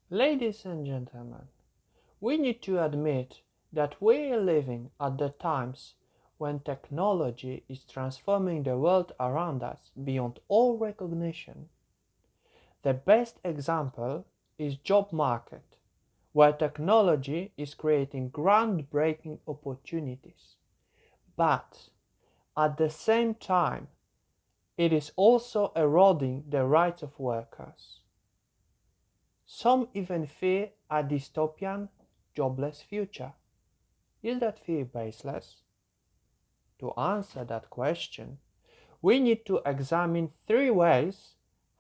Ladies and gentlemen, we need to admit that we are living at the times when technology is transforming the world around us beyond all recognition. The best example is job market, where technology is creating groundbreaking opportunities. But at the same time, it is also eroding the rights of workers. Some even fear a dystopian, jobless future. Is that fear baseless? To answer that question, we need to examine three ways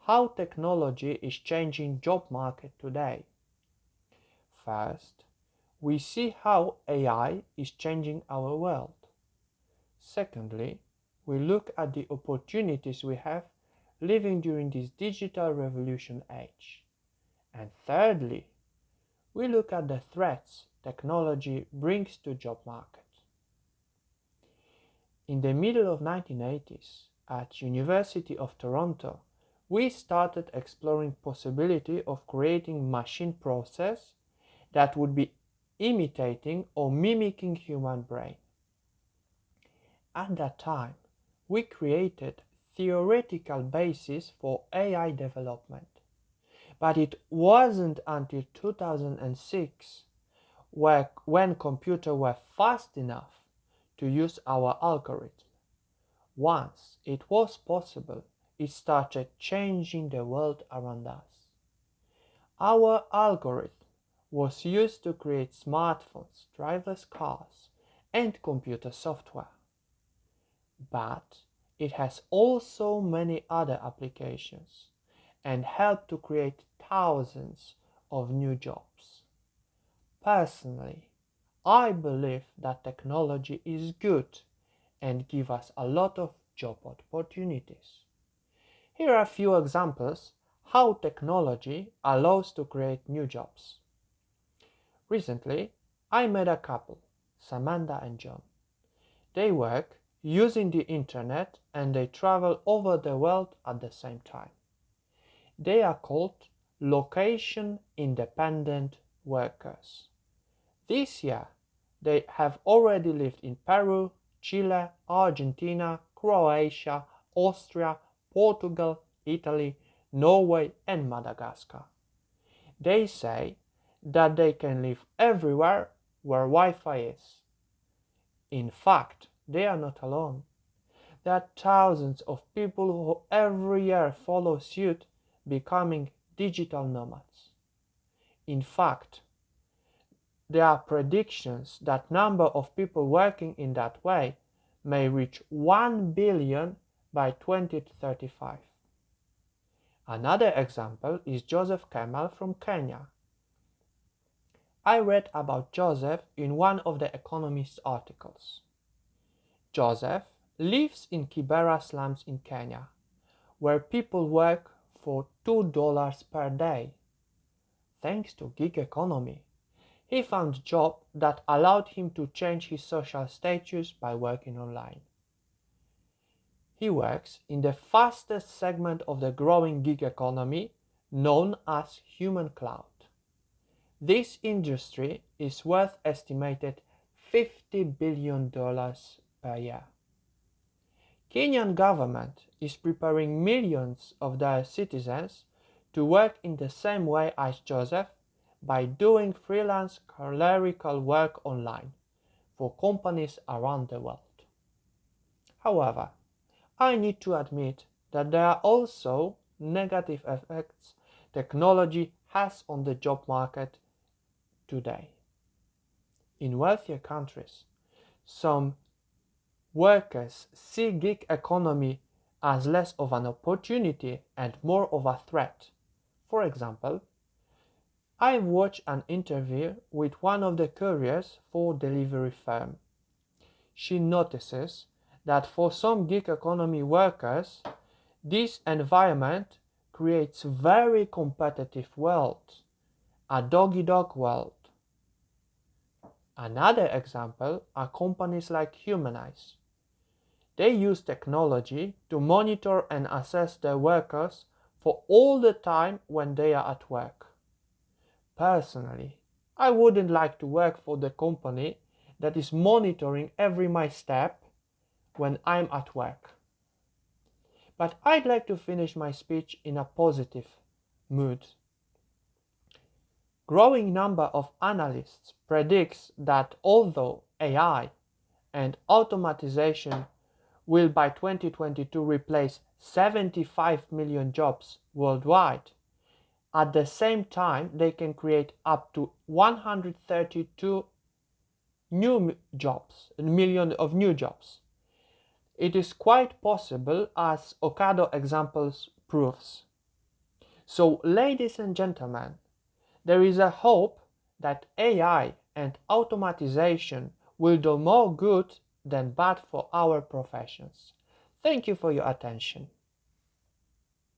how technology is changing job market today. First, we see how AI is changing our world. Secondly, we look at the opportunities we have living during this digital revolution age. And thirdly, we look at the threats technology brings to job market. In the middle of 1980s, at University of Toronto, we started exploring possibility of creating machine process that would be imitating or mimicking human brain. At that time, we created theoretical basis for AI development. But it wasn't until 2006 when computers were fast enough to use our algorithm. Once it was possible, it started changing the world around us. Our algorithm was used to create smartphones, driverless cars, and computer software. But it has also many other applications and helped to create thousands of new jobs. Personally, I believe that technology is good and gives us a lot of job opportunities. Here are a few examples how technology allows to create new jobs. Recently, I met a couple, Samantha and John. They work using the internet and they travel over the world at the same time. They are called location independent workers. This year, they have already lived in Peru, Chile, Argentina, Croatia, Austria, Portugal, Italy, Norway, and Madagascar. They say that they can live everywhere where Wi-Fi is. In fact, they are not alone. There are thousands of people who every year follow suit, becoming digital nomads. In fact, there are predictions that number of people working in that way may reach 1 billion by 2035. Another example is Joseph Kemal from Kenya. I read about Joseph in one of the Economist articles. Joseph lives in Kibera slums in Kenya, where people work for $2 per day. Thanks to gig economy, he found a job that allowed him to change his social status by working online. He works in the fastest segment of the growing gig economy, known as human cloud. This industry is worth estimated $50 billion per year. Kenyan government is preparing millions of their citizens to work in the same way as Joseph by doing freelance clerical work online for companies around the world. However, I need to admit that there are also negative effects technology has on the job market today. In wealthier countries, some workers see gig economy as less of an opportunity and more of a threat. For example, I watched an interview with one of the couriers for delivery firm. She notices that for some gig economy workers, this environment creates very competitive world, a dog-eat-dog world. Another example are companies like Humanize. They use technology to monitor and assess their workers for all the time when they are at work. Personally, I wouldn't like to work for the company that is monitoring every my step when I'm at work. But I'd like to finish my speech in a positive mood. Growing number of analysts predicts that although AI and automatization will by 2022 replace 75 million jobs worldwide, at the same time they can create up to 132 million of new jobs. It is quite possible, as Ocado examples proves. So, ladies and gentlemen, there is a hope that AI and automatization will do more good than bad for our professions. Thank you for your attention.